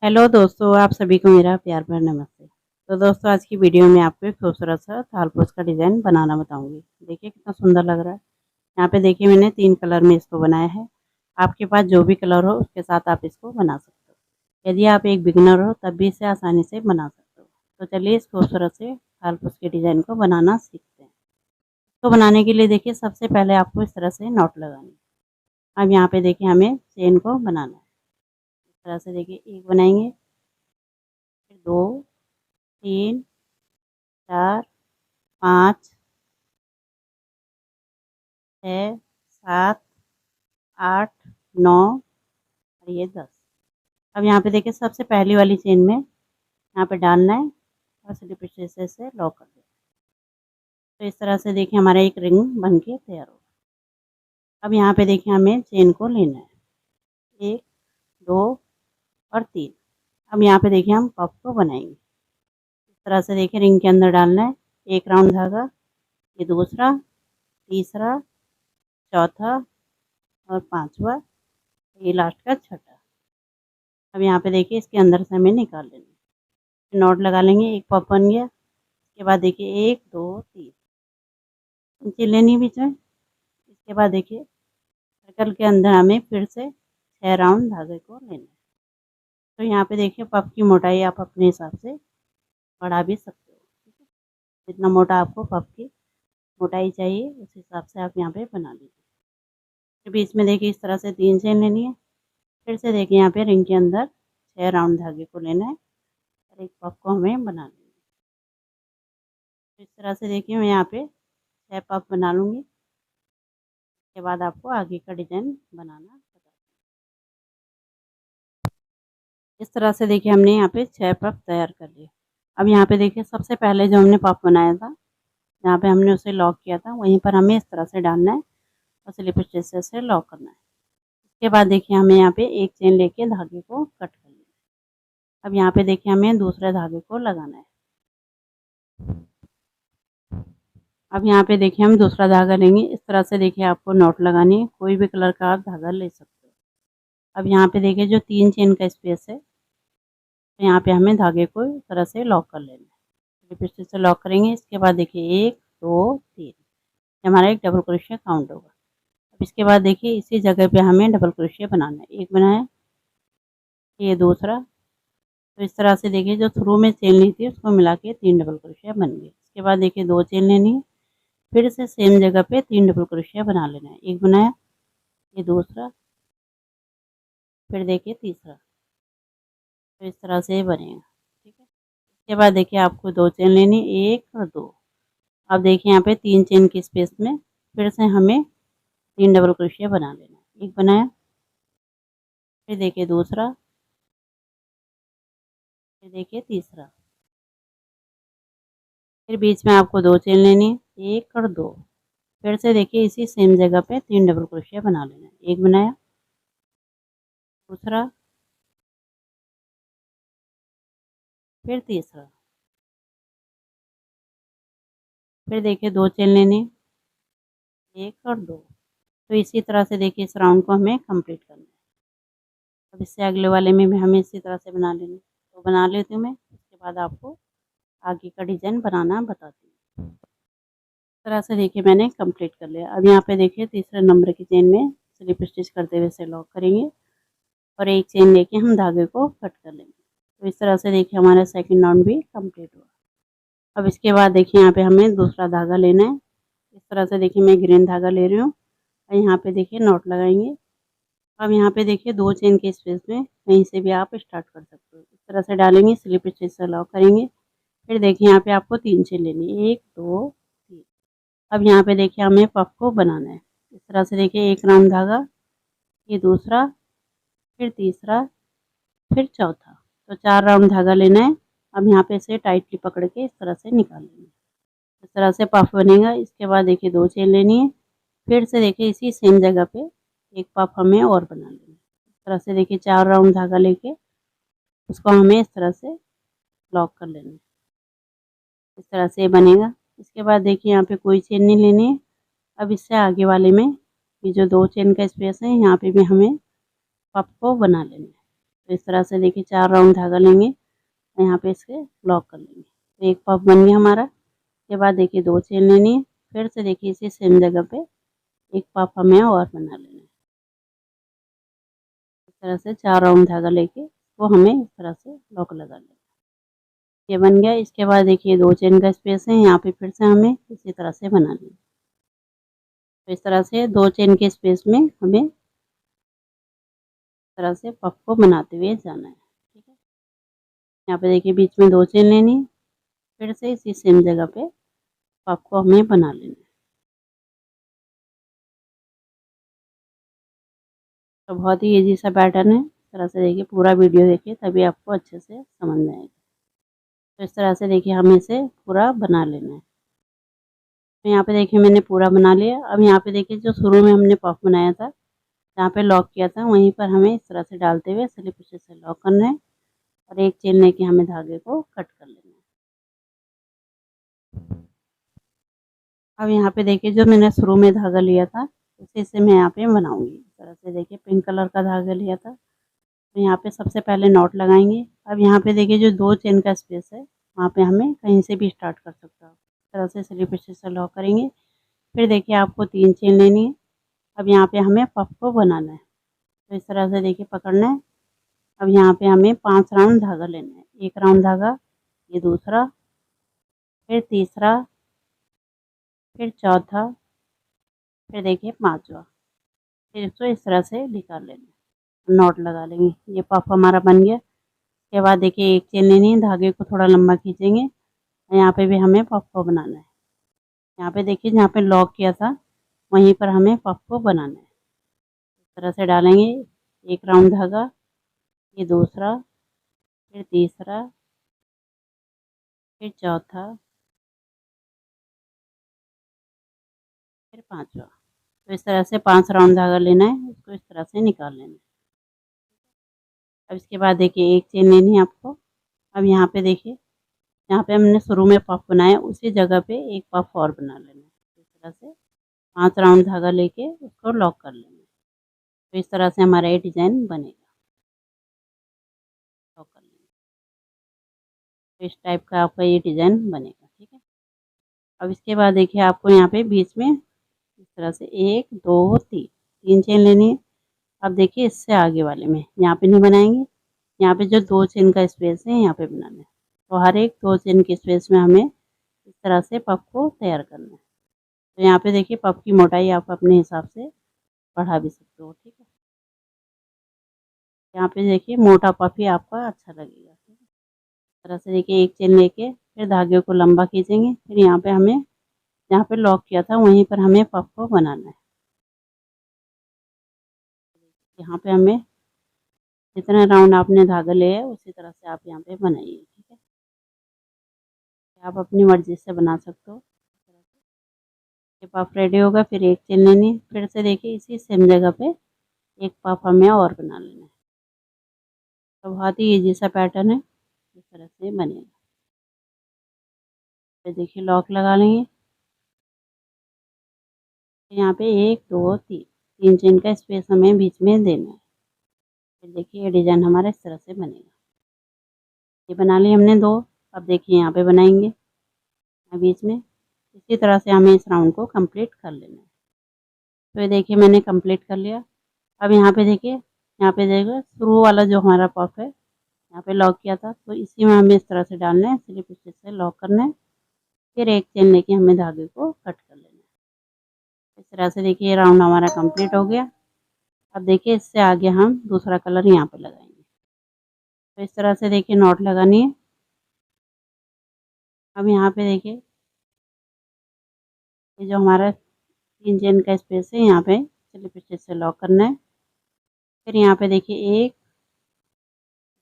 Hello दोस्तों, आप सभी को मेरा प्यार भरा नमस्ते। तो दोस्तों, आज की वीडियो में आपको एक खूबसूरत सा थाल-पोस्ट का डिज़ाइन बनाना बताऊँगी। देखिए कितना सुंदर लग रहा है। यहाँ पे देखिए मैंने 3 कलर में इसको बनाया है। आपके पास जो भी कलर हो उसके साथ आप इसको बना सकते हो। यदि आप एक बिगिनर हो तब भी इसे आसानी से बना सकते हो। तो चलिए इस खूबसूरत से थाल-पोस्ट के डिज़ाइन को बनाना सीखते हैं। तो बनाने के लिए देखिए सबसे पहले आपको इस तरह से नॉट लगानी है। अब यहाँ पे देखिए हमें चेन को बनाना है। इस तरह से देखिए 1 बनाएँगे, फिर 2, 3, 4, 5, 6, 7, 8, 9 और ये 10। अब यहाँ पे देखिए सबसे पहली वाली चेन में यहाँ पे डालना है और स्लिप स्टिच से लॉक कर देना है। तो इस तरह से देखिए हमारा एक रिंग बन के तैयार होगा। अब यहाँ पे देखिए हमें चेन को लेना है 1, 2 और 3। अब यहाँ पे देखिए हम पफ को बनाएंगे। इस तरह से देखिए रिंग के अंदर डालना है 1 राउंड धागा, ये दूसरा, तीसरा, चौथा और 5वां, ये लास्ट का छठा। अब यहाँ पे देखिए इसके अंदर से हमें निकाल लेना है। नॉट लगा लेंगे, एक पफ बन गया। इसके बाद देखिए 1, 2, 3 इंची लेनी है बीच में। इसके बाद देखिए सर्कल के अंदर हमें फिर से 6 राउंड धागे को लेना है। तो यहाँ पे देखिए पफ की मोटाई आप अपने हिसाब से बढ़ा भी सकते हो, ठीक है। जितना मोटा आपको पफ की मोटाई चाहिए उस हिसाब से आप यहाँ पे बना लीजिए। फिर बीच में देखिए इस तरह से 3 चेन लेनी है। फिर से देखिए यहाँ पे रिंग के अंदर 6 राउंड धागे को लेना है और एक पफ को हमें बना लेना है। तो इस तरह से देखिए मैं यहाँ पे 6 पफ बना लूँगी। उसके बाद आपको आगे का डिज़ाइन बनाना बताती हूँ। इस तरह से देखिए हमने यहाँ पे 6 पफ तैयार कर लिए। अब यहाँ पे देखिए सबसे पहले जो हमने पफ बनाया था, जहाँ पे हमने उसे लॉक किया था, वहीं पर हमें इस तरह से डालना है और स्लिप स्टिच से लॉक करना है। उसके बाद देखिए हमें यहाँ पे एक चेन लेके धागे को कट कर लेना है। अब यहाँ पे देखिए हमें दूसरे धागे को लगाना है। अब यहाँ पे देखिए हम दूसरा धागा लेंगे। इस तरह से देखिए आपको नॉट लगानी है, कोई भी कलर का आप धागा ले सकते हो। अब यहाँ पे देखिए जो 3 चेन का स्पेस है, तो यहाँ पे हमें धागे को इस तरह से लॉक कर लेना है। स्लिप स्टिच से लॉक करेंगे। इसके बाद देखिए 1, 2, 3 हमारा एक डबल क्रोशिया काउंट होगा। अब इसके बाद देखिए इसी जगह पे हमें डबल क्रोशिया बनाना है। एक बनाया, ये दूसरा। तो इस तरह से देखिए जो शुरू में चेन ली थी उसको मिला के 3 डबल क्रोशिया बन गए। इसके बाद देखिए 2 चेन लेनी है। फिर से सेम जगह पे 3 डबल क्रोशिया बना लेना है। एक बनाया, ये दूसरा, फिर देखिए तीसरा। तो इस तरह से ये बनेगा, ठीक है। इसके बाद देखिए आपको 2 चेन लेनी है, 1 और 2। अब देखिए यहाँ पे 3 चेन की स्पेस में फिर से हमें 3 डबल क्रोशिया बना लेना है। एक बनाया, फिर देखिए दूसरा, फिर देखिए तीसरा। फिर बीच में आपको 2 चेन लेनी है, 1 और 2। फिर से देखिए इसी सेम जगह पे 3 डबल क्रोशिया बना लेना है। एक बनाया, दूसरा, फिर तीसरा। फिर देखिए 2 चेन लेनी है, 1 और 2। तो इसी तरह से देखिए इस राउंड को हमें कंप्लीट करना है। अब इससे अगले वाले में भी हमें इसी तरह से बना लेना है। तो बना लेती हूँ मैं, उसके बाद आपको आगे का डिज़ाइन बनाना बताती हूँ। इस तरह से देखिए मैंने कंप्लीट कर लिया। अब यहाँ पे देखिए तीसरे नंबर की चेन में स्लिप स्टिच करते हुए इसे लॉक करेंगे और एक चेन लेके हम धागे को कट कर लेंगे। तो इस तरह से देखिए हमारा सेकंड राउंड भी कंप्लीट हुआ। अब इसके बाद देखिए यहाँ पे हमें दूसरा धागा लेना है। इस तरह से देखिए मैं ग्रीन धागा ले रही हूँ और यहाँ पे देखिए नॉट लगाएंगे। अब यहाँ पे देखिए 2 चेन के स्पेस में कहीं से भी आप स्टार्ट कर सकते हो। इस तरह से डालेंगे, स्लिप स्टिच से लॉक करेंगे। फिर देखिए यहाँ पे आपको 3 चेन लेनी है, 1, 2, 3। अब यहाँ पे देखिए हमें पफ को बनाना है। इस तरह से देखिए 1 राउंड धागा, ये दूसरा, फिर तीसरा, फिर चौथा। तो 4 राउंड धागा लेना है। अब यहाँ पे इसे टाइटली पकड़ के इस तरह से निकाल लेंगे। इस तरह से पफ बनेगा। इसके बाद देखिए 2 चेन लेनी है। फिर से देखिए इसी सेम जगह पे एक पफ हमें और बना लेना है। इस तरह से देखिए 4 राउंड धागा लेके उसको हमें इस तरह से लॉक कर लेना है। इस तरह से ये बनेगा। इसके बाद देखिए यहाँ पे कोई चेन नहीं लेनी है। अब इससे आगे वाले में ये जो 2 चेन का स्पेस है यहाँ पे भी हमें पफ को बना लेना है। तो इस तरह से देखिए 4 राउंड धागा लेंगे और यहाँ पे इसके लॉक कर लेंगे। तो एक पफ बन गया हमारा। उसके बाद देखिए 2 चेन लेनी है, फिर से देखिए इसी सेम जगह पे एक पफ हमें और बना लेना है। इस तरह से 4 राउंड धागा लेके वो हमें इस तरह से लॉक लगा लेना है। ये बन गया। इसके बाद देखिए 2 चेन का स्पेस है, यहाँ पे फिर से हमें इसी तरह से बना लेना है। तो इस तरह से 2 चेन के स्पेस में हमें इस तरह से पफ को बनाते हुए जाना है। ठीक है, यहाँ पे देखिए बीच में 2 चेन लेनी है, फिर से इसी सेम जगह पे पफ को हमें बना लेना है। तो बहुत ही ईजी सा पैटर्न है। इस तरह से देखिए पूरा वीडियो देखिए, तभी आपको अच्छे से समझ में आएगा। तो इस तरह से देखिए हमें इसे पूरा बना लेना है। तो यहाँ पे देखिए मैंने पूरा बना लिया। अब यहाँ पे देखिए जो शुरू में हमने पफ बनाया था, जहाँ पे लॉक किया था, वहीं पर हमें इस तरह से डालते हुए स्लिप स्टिच से लॉक करना है और एक चेन लेके हमें धागे को कट कर लेना है। अब यहाँ पे देखिए जो मैंने शुरू में धागा लिया था, उसी से मैं यहाँ पे बनाऊंगी। इस तरह से देखिए पिंक कलर का धागा लिया था, तो यहाँ पे सबसे पहले नॉट लगाएंगे। अब यहाँ पे देखिए जो 2 चेन का स्पेस है, वहाँ पे हमें कहीं से भी स्टार्ट कर सकते हो। इस तरह से स्लिप स्टिच से लॉक करेंगे। फिर देखिए आपको 3 चेन लेनी है। अब यहाँ पे हमें पफ को बनाना है, तो इस तरह से देखिए पकड़ना है। अब यहाँ पे हमें 5 राउंड धागा लेना है। एक राउंड धागा, ये दूसरा, फिर तीसरा, फिर चौथा, फिर देखिए 5वां। फिर इसको इस तरह से निकाल लेना है, नॉट लगा लेंगे। ये पफ हमारा बन गया। उसके बाद देखिए एक चेन लेनी है, धागे को थोड़ा लंबा खींचेंगे। यहाँ पे भी हमें पफ को बनाना है। यहाँ पे देखिए जहाँ पे लॉक किया था, वहीं पर हमें पफ को बनाना है। इस तरह से डालेंगे एक राउंड धागा, ये दूसरा, फिर तीसरा, फिर चौथा, फिर 5वां। तो इस तरह से 5 राउंड धागा लेना है, उसको इस तरह से निकाल लेना है। अब इसके बाद देखिए एक चेन लेनी है आपको। अब यहाँ पे देखिए, यहाँ पे हमने शुरू में पफ बनाया, उसी जगह पे एक पफ और बना लेना है। इस तरह से 5 राउंड धागा लेके उसको लॉक कर लेना है। तो इस तरह से हमारा ये डिज़ाइन बनेगा। लॉक कर लेंगे तो इस टाइप का आपका ये डिज़ाइन बनेगा। ठीक है, अब इसके बाद देखिए आपको यहाँ पे बीच में इस तरह से 1 2 3 चेन लेनी है। अब देखिए इससे आगे वाले में यहाँ पे नहीं बनाएंगे, यहाँ पे जो 2 चेन का स्पेस है यहाँ पे बनाना है। तो हर एक 2 चेन के स्पेस में हमें इस तरह से पफ को तैयार करना है। तो यहाँ पे देखिए पफ की मोटाई आप अपने हिसाब से बढ़ा भी सकते हो। ठीक है, यहाँ पे देखिए मोटा पफ ही आपका अच्छा लगेगा। ठीक है, इस तरह से देखिए एक चेन लेके फिर धागे को लंबा खींचेंगे। फिर यहाँ पे हमें जहाँ पे लॉक किया था वहीं पर हमें पफ को बनाना है। यहाँ पे हमें जितना राउंड आपने धागा लिया है उसी तरह से आप यहाँ पे बनाइए। ठीक है, आप अपनी मर्जी से बना सकते हो। ये पफ रेडी होगा, फिर एक चेन लेनी है। फिर से देखिए इसी सेम जगह पे एक पफ हमें और बना लेना है। तो बहुत ही ईजी सा पैटर्न है, इस तरह से बनेगा। तो देखिए लॉक लगा लेंगे। यहाँ पे 1 2 3 चेन का स्पेस हमें बीच में देना है। फिर देखिए ये डिज़ाइन हमारा इस तरह से बनेगा। ये बना लिए हमने 2। अब देखिए यहाँ पे बनाएंगे बीच में। इसी तरह से हमें इस राउंड को कंप्लीट कर लेना है। तो ये देखिए मैंने कंप्लीट कर लिया। अब यहाँ पे देखिए शुरू वाला जो हमारा पफ है, यहाँ पे लॉक किया था, तो इसी में हमें इस तरह से डालना है, स्लिप स्टिच से लॉक करना है। फिर एक चेन लेके हमें धागे को कट कर लेना है। इस तरह से देखिए ये राउंड हमारा कंप्लीट हो गया। अब देखिए इससे आगे हम दूसरा कलर यहाँ पे लगाएंगे। तो इस तरह से देखिए नॉट लगानी है। अब यहाँ पे देखिए ये जो हमारा 3 चेन का स्पेस है, यहाँ पे स्लिप स्टिच से लॉक करना है। फिर यहाँ पे देखिए 1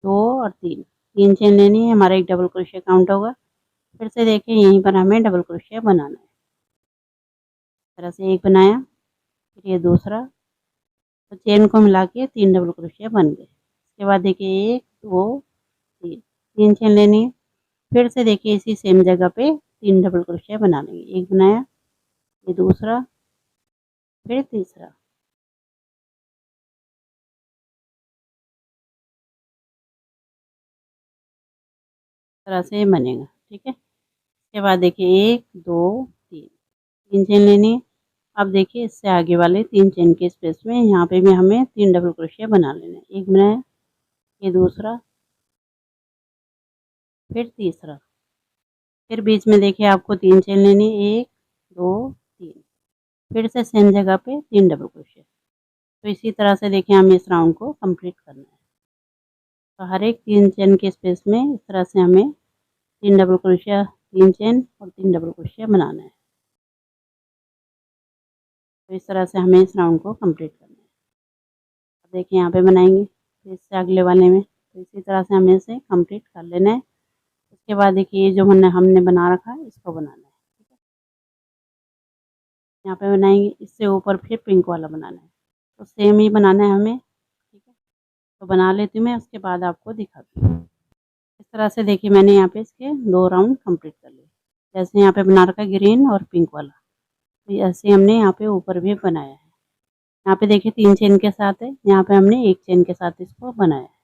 2 और 3 चेन लेनी है, हमारा एक डबल क्रोशिया काउंट होगा। फिर से देखिए यहीं पर हमें डबल क्रोशिया बनाना है। इस तरह से एक बनाया, फिर ये दूसरा, तो चेन को मिला के 3 डबल क्रोशिया बन गए। इसके बाद देखिए 1 2 3 चेन लेनी है। फिर से देखिए इसी सेम जगह पे 3 डबल क्रोशिया बना लेंगे। एक बनाया, ये दूसरा, फिर तीसरा, तरह से बनेगा। ठीक है, इसके बाद देखिए 1 2 3 चेन लेनी है। अब देखिए इससे आगे वाले 3 चेन के स्पेस में यहाँ पे भी हमें 3 डबल क्रोशिया बना लेना है। एक बनाया, ये दूसरा, फिर तीसरा, फिर बीच में देखिए आपको 3 चेन लेनी है। 1 2 3, फिर से सेम जगह पे 3 डबल क्रोशिया। तो इसी तरह से देखिए हमें इस राउंड को कंप्लीट करना है। तो हर एक 3 चेन के स्पेस में इस तरह से हमें 3 डबल क्रोशिया, 3 चेन और 3 डबल क्रोशिया बनाना है। तो इस तरह से हमें इस राउंड को कंप्लीट करना है। अब देखिए यहाँ पे बनाएंगे, फिर इससे अगले वाले में, तो इसी तरह से हमें इसे कंप्लीट कर लेना है। उसके बाद देखिए ये जो हमने बना रखा है इसको बनाना है। ठीक है, यहाँ पे बनाएंगे, इससे ऊपर फिर पिंक वाला बनाना है। तो सेम ही बनाना है हमें। ठीक है, तो बना लेती हूँ मैं, उसके बाद आपको दिखाती हूँ। इस तरह से देखिए मैंने यहाँ पे इसके 2 राउंड कंप्लीट कर लिए। जैसे यहाँ पे बना रखा है ग्रीन और पिंक वाला, तो ऐसे हमने यहाँ पे ऊपर भी बनाया है। यहाँ पे देखिए 3 चेन के साथ है, यहाँ पे हमने 1 चेन के साथ इसको बनाया है।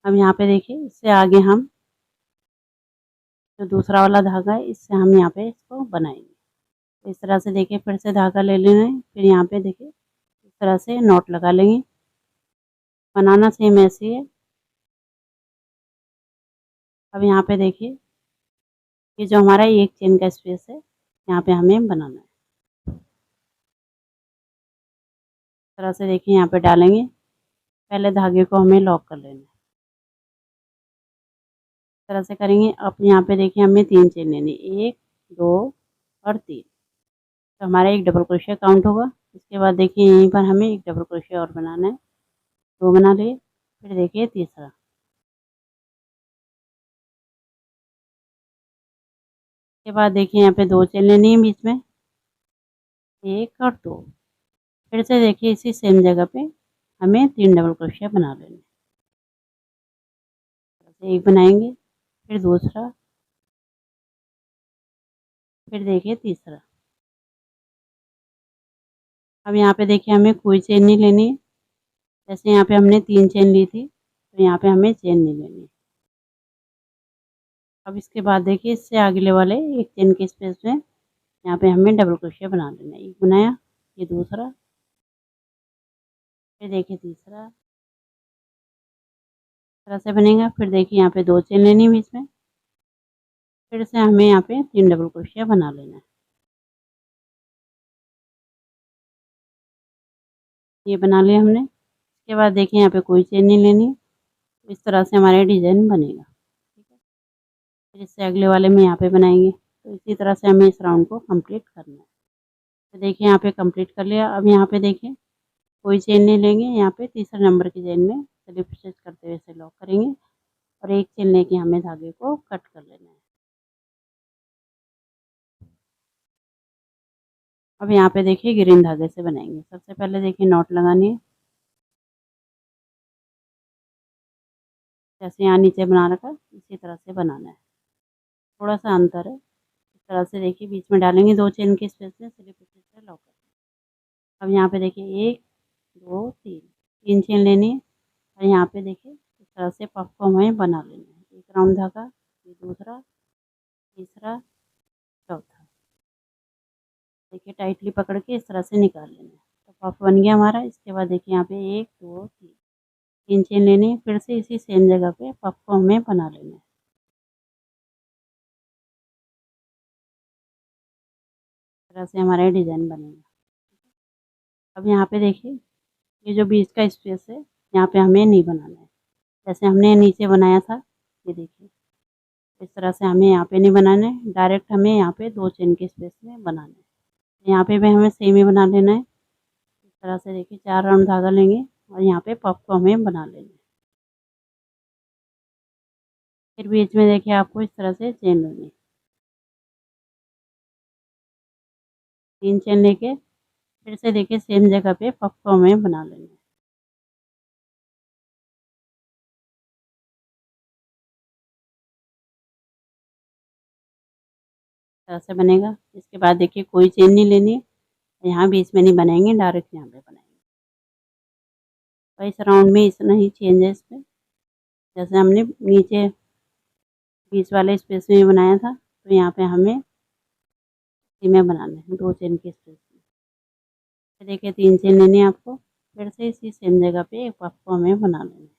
अब यहाँ पे देखिए इससे आगे हम जो दूसरा वाला धागा है इससे हम यहाँ पे इसको बनाएंगे। तो इस तरह से देखिए फिर से धागा ले लेना है, फिर यहाँ पे देखिए इस तरह से नॉट लगा लेंगे। बनाना सेम ऐसे ही है। अब यहाँ पे देखिए ये जो हमारा 1 चेन का स्पेस है यहाँ पे हमें बनाना है। इस तरह से देखिए यहाँ पे डालेंगे, पहले धागे को हमें लॉक कर लेना है। इस तरह से करेंगे। अब यहाँ पे देखिए हमें 3 चेन लेनी, 1 2 और 3। तो हमारा एक डबल क्रोशिया काउंट होगा। इसके बाद देखिए यहीं पर हमें एक डबल क्रोशिया और बनाना है। 2 बना लिए, फिर देखिए तीसरा, इसके बाद देखिए यहाँ पे 2 चेन लेनी है बीच में, 1 और 2। फिर से देखिए इसी सेम जगह पे हमें 3 डबल क्रोशिया बना लेना है। एक बनाएंगे, फिर दूसरा, फिर देखिए तीसरा। अब यहाँ पे देखिए हमें कोई चेन नहीं लेनी है। जैसे यहाँ पे हमने 3 चेन ली थी, तो यहाँ पे हमें चेन नहीं लेनी। अब इसके बाद देखिए इससे अगले वाले 1 चेन के स्पेस में यहाँ पे हमें डबल क्रोशिया बना लेना है। एक बनाया, ये दूसरा, फिर देखिए तीसरा, इस तरह से बनेगा। फिर देखिए यहाँ पे 2 चेन लेनी है बीच में, फिर से हमें यहाँ पे 3 डबल क्रोशिया बना लेना है। ये बना लिया हमने। इसके बाद देखिए यहाँ पे कोई चेन नहीं लेनी। इस तरह से हमारा डिज़ाइन बनेगा। ठीक है, फिर इससे अगले वाले में यहाँ पे बनाएंगे। तो इसी तरह से हमें इस राउंड को कंप्लीट करना है। तो देखिए यहाँ पे कंप्लीट कर लिया। अब यहाँ पे देखिए कोई चेन नहीं लेंगे, यहाँ पे तीसरे नंबर की चेन में स्लिप स्टिच करते हुए इसे लॉक करेंगे और एक चेन लेके हमें धागे को कट कर लेना है। अब यहाँ पे देखिए ग्रीन धागे से बनाएंगे। सबसे पहले देखिए नॉट लगानी है। जैसे यहाँ नीचे बना रखा इसी तरह से बनाना है, थोड़ा सा अंतर है। इस तरह से देखिए बीच में डालेंगे 2 चेन के स्पेस में स्लिप स्टिच से लॉक करेंगे। अब यहाँ पे देखिए 1 2 3 चेन लेनी है और यहाँ पे देखिए इस तरह से पफ को हमें बना लेना है। एक राउंड धागा, ये दूसरा, तीसरा, चौथा। देखिए टाइटली पकड़ के इस तरह से निकाल लेना है। तो पफ बन गया हमारा। इसके बाद देखिए यहाँ पे 1 2 3 चेन लेनी है, फिर से इसी सेम जगह पे पफ को हमें बना लेना है। इस तरह से हमारा डिज़ाइन बनेगा। अब यहाँ पे देखिए ये जो बीच का स्पेस है यहाँ पे हमें नहीं बनाना है। जैसे हमने नीचे बनाया था, ये देखिए इस तरह से हमें यहाँ पे नहीं बनाना है। डायरेक्ट हमें यहाँ पे 2 चेन के स्पेस में बनाना है। यहाँ पे भी हमें सेम ही बना लेना है। इस तरह से देखिए 4 राउंड धागा लेंगे और यहाँ पे पफ को हमें बना लेना है। फिर बीच में देखिए आपको इस तरह से चेन लेनी है। 3 चेन लेके फिर से देखिए सेम जगह पे पफ को हमें बना लेना है। इस तरह से बनेगा। इसके बाद देखिए कोई चेन नहीं लेनी है। यहाँ बीच में नहीं बनाएंगे, डायरेक्ट यहाँ पे बनाएंगे। और इस राउंड में इतना ही चेंज है इसमें। जैसे हमने नीचे बीच वाले स्पेस में बनाया था, तो यहाँ पे हमें इसी में बनाना है 2 चेन के स्पेस में। देखिए 3 चेन लेनी है आपको, फिर से इसी सेम जगह पे एक पफ को हमें बना लेना है।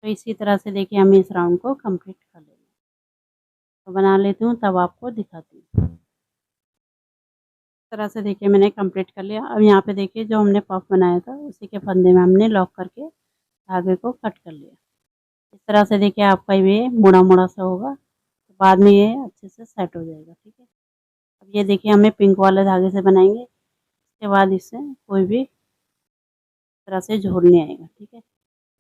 तो इसी तरह से देखिए हमें इस राउंड को कंप्लीट कर लेना है। तो बना लेती हूँ तब आपको दिखाती हूँ। इस तरह से देखिए मैंने कंप्लीट कर लिया। अब यहाँ पे देखिए जो हमने पफ बनाया था उसी के फंदे में हमने लॉक करके धागे को कट कर लिया। इस तरह से देखिए आपका ये मुड़ा मुड़ा सा होगा, तो बाद में ये अच्छे से सेट हो जाएगा। ठीक है, अब ये देखिए हमें पिंक वाले धागे से बनाएंगे, इसके बाद इससे कोई भी तरह से झोल नहीं आएगा। ठीक है,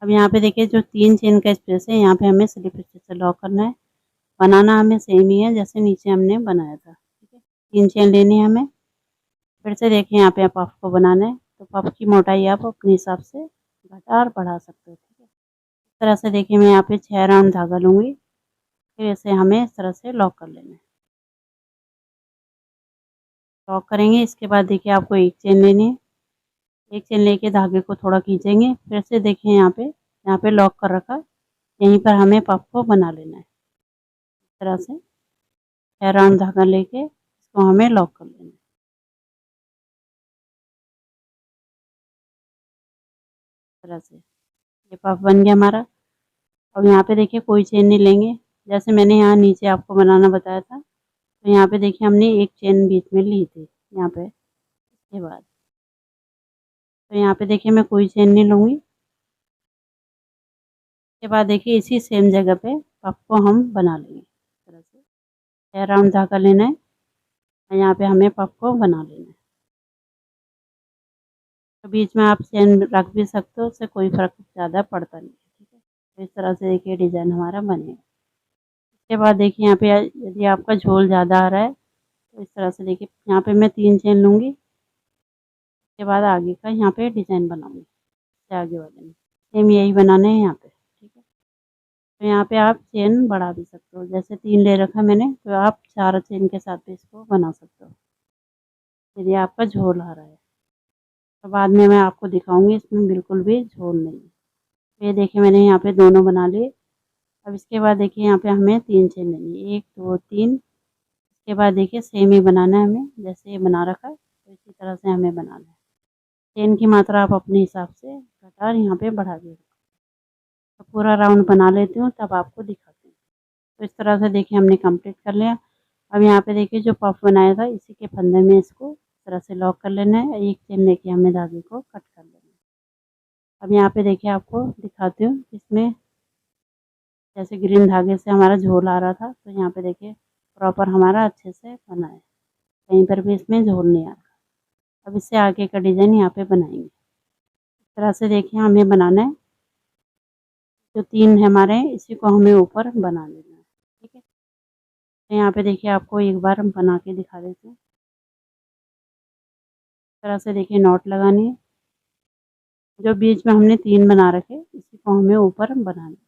अब यहाँ पे देखिए जो 3 चेन का स्पेस है यहाँ पे हमें स्लिप स्टिच से लॉक करना है। बनाना हमें सेम ही है जैसे नीचे हमने बनाया था। ठीक है, 3 चेन लेनी है हमें। फिर से देखिए यहाँ पे पफ को बनाना है, तो पफ की मोटाई आप अपने हिसाब से घटा और बढ़ा सकते हो। ठीक है, इस तरह से देखिए मैं यहाँ पे 6 राउंड धागा लूँगी, फिर इसे हमें इस तरह से लॉक कर लेना है। लॉक करेंगे, इसके बाद देखिए आपको एक चेन लेनी है। एक चेन लेके धागे को थोड़ा खींचेंगे, फिर से देखिए यहाँ पे लॉक कर रखा, यहीं पर हमें पफ को बना लेना है। इस तरह से 6 राउंड धागा लेके इसको हमें लॉक कर लेना है। इस तरह से ये पफ बन गया हमारा। अब यहाँ पे देखिए कोई चेन नहीं लेंगे, जैसे मैंने यहाँ नीचे आपको बनाना बताया था, तो यहाँ पे देखिए हमने एक चेन बीच में ली थी यहाँ पे। इसके बाद तो यहाँ पे देखिए मैं कोई चेन नहीं लूँगी। इसके बाद देखिए इसी सेम जगह पे पफ को हम बना लेंगे। इस तरह से 6 राउंड धागा लेना है और यहाँ पे हमें पफ को बना लेना है। तो बीच में आप चेन रख भी सकते हो, उससे कोई फ़र्क ज़्यादा पड़ता नहीं है। ठीक है, तो इस तरह से देखिए डिज़ाइन हमारा बनेगा। इसके बाद देखिए यहाँ पे यदि आपका झोल ज़्यादा आ रहा है, तो इस तरह से देखिए यहाँ पे मैं 3 चेन लूँगी। उसके बाद आगे का यहाँ पे डिज़ाइन बनाऊँगी, इससे आगे वाले में सेम यही बनाना है यहाँ पे। ठीक है, तो यहाँ पे आप चेन बढ़ा भी सकते हो, जैसे 3 ले रखा मैंने, तो आप 4 चेन के साथ भी इसको बना सकते हो यदि आपका झोल आ रहा है। तो बाद में मैं आपको दिखाऊंगी, इसमें बिल्कुल भी झोल नहीं है। तो ये देखिए मैंने यहाँ पे दोनों बना लिए। अब इसके बाद देखिए यहाँ पे हमें 3 चेन लेनी है, 1 2 3। इसके बाद देखिए सेम ही बनाना है हमें, जैसे ये बना रखा है तो इसी तरह से हमें बनाना है। चेन की मात्रा आप अपने हिसाब से घटा और यहाँ पे बढ़ा दीजिए। तो पूरा राउंड बना लेती हूँ तब आपको दिखाती हूँ। तो इस तरह से देखिए हमने कंप्लीट कर लिया। अब यहाँ पे देखिए जो पफ बनाया था इसी के फंदे में इसको इस तरह से लॉक कर लेना है। एक चेन लेके हमें धागे को कट कर लेना है। अब यहाँ पे देखिए आपको दिखाती हूँ, इसमें जैसे ग्रीन धागे से हमारा झोल आ रहा था, तो यहाँ पे देखिए प्रॉपर हमारा अच्छे से बना है, कहीं पर भी इसमें झोल नहीं आ रहा। अब इससे आगे का डिज़ाइन यहाँ पे बनाएंगे। इस तरह से देखिए हमें बनाना है, जो 3 है हमारे इसी को हमें ऊपर बना लेना है। ठीक है, तो यहाँ पे देखिए आपको एक बार हम बना के दिखा देते हैं। इस तरह से देखिए नॉट लगानी है, जो बीच में हमने 3 बना रखे इसी को हमें ऊपर बनाना है। इस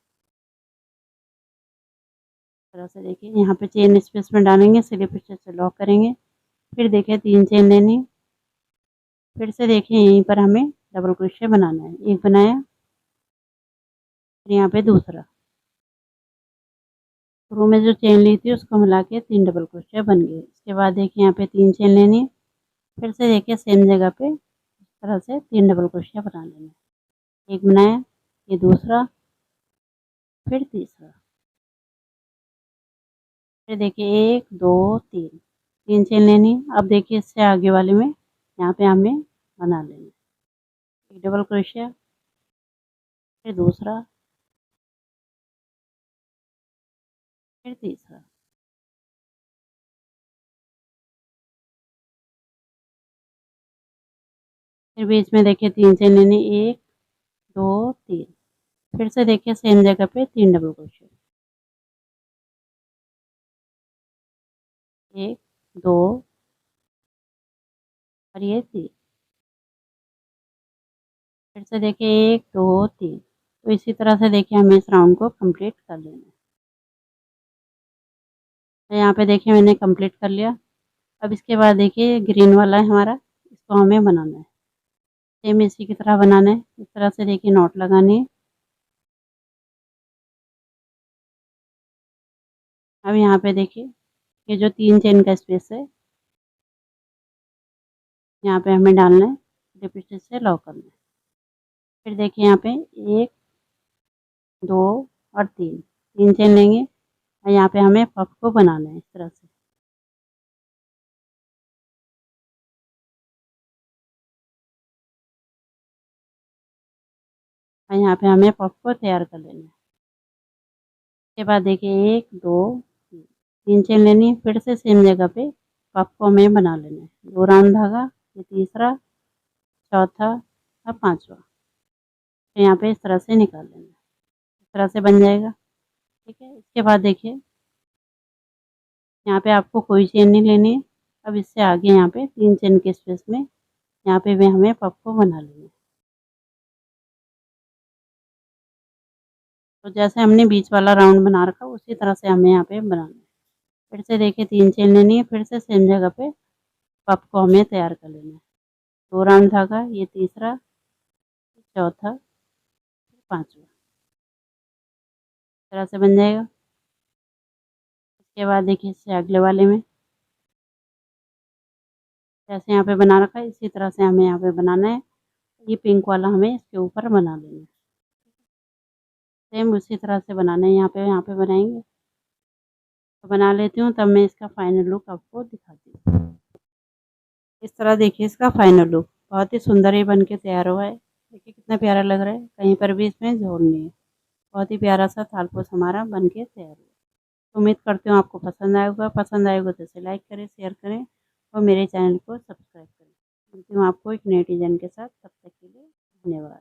तरह से देखिए यहाँ पे चेन स्पेस में डालेंगे, स्लिप स्टिच से लॉक करेंगे, फिर देखिए 3 चेन लेनी, फिर से देखिए यहीं पर हमें डबल क्रोशिया बनाना है। एक बनाया, फिर यहाँ पे दूसरा, शुरू में जो चेन ली थी उसको मिला के 3 डबल क्रोशिया बन गए। इसके बाद देखिए यहाँ पे 3 चेन लेनी, फिर से देखिए सेम जगह पे इस तरह से 3 डबल क्रोशिया बना लेना है। एक बनाया, ये दूसरा, फिर तीसरा, फिर देखिए 1 2 3, 3 चेन लेनी। अब देखिए इससे आगे वाले में यहाँ पे हमें बना लेना है। एक डबल क्रोशिया, फिर दूसरा, फिर तीसरा, फिर बीच में देखिए 3 चेन लेनी, 1 2 3, फिर से देखिए सेम जगह पे 3 डबल क्रोशिया, 1 2 और ये 3, फिर से देखिए 1 2 3। तो इसी तरह से देखिए हमें इस राउंड को कंप्लीट कर लेना है। तो यहाँ पे देखिए मैंने कंप्लीट कर लिया। अब इसके बाद देखिए ग्रीन वाला है हमारा, इसको हमें बनाना है। सेम इसी की तरह बनाना है। इस तरह से देखिए नॉट लगानी है। अब यहाँ पे देखिए ये जो 3 चेन का स्पेस है, यहाँ पे हमें डालना है, स्लिप स्टिच से लॉक करना है। फिर देखिए यहाँ पे 1, 2 और 3 चेन लेंगे और यहाँ पे हमें पफ को बनाना है इस तरह से। और यहाँ पे हमें पफ को तैयार कर लेना है। उसके बाद देखिए 1, 2, 3 चेन लेनी है। फिर से सेम जगह पे पफ को हमें बना लेना है। 2 राउंड धागा, ये तीसरा, चौथा और पांचवा। तो यहाँ पे इस तरह से निकाल लेना है। इस तरह से बन जाएगा। ठीक है। इसके बाद देखिए यहाँ पे आपको कोई चेन नहीं लेनी है। अब इससे आगे यहाँ पे 3 चेन के स्पेस में यहाँ पे भी हमें पफ को बना लेना है। तो जैसे हमने बीच वाला राउंड बना रखा उसी तरह से हमें यहाँ पे बनाना है। फिर से देखिए 3 चेन लेनी है। फिर से सेम जगह पे पफ को हमें तैयार कर लेना है। 2 राउंड धागा, ये तीसरा, चौथा, पांचवा। इस तरह से बन जाएगा। इसके बाद देखिए इससे अगले वाले में जैसे यहाँ पे बना रखा है इसी तरह से हमें यहाँ पे बनाना है। ये पिंक वाला हमें इसके ऊपर बना लेना है। सेम उसी तरह से बनाना है। यहाँ पे बनाएंगे। तो बना लेती हूँ, तब मैं इसका फाइनल लुक आपको दिखाती हूँ। इस तरह देखिए इसका फाइनल लुक बहुत ही सुंदर ही बन के तैयार हुआ है। देखिए कितना प्यारा लग रहा है, कहीं पर भी इसमें झोल नहीं है। बहुत ही प्यारा सा थालपोस हमारा बन के तैयार हुआ। उम्मीद करती हूँ आपको पसंद आएगा तो इसे लाइक करें, शेयर करें और मेरे चैनल को सब्सक्राइब करें। मिलती हूँ आपको एक नए डिजाइन के साथ। तब तक के लिए धन्यवाद।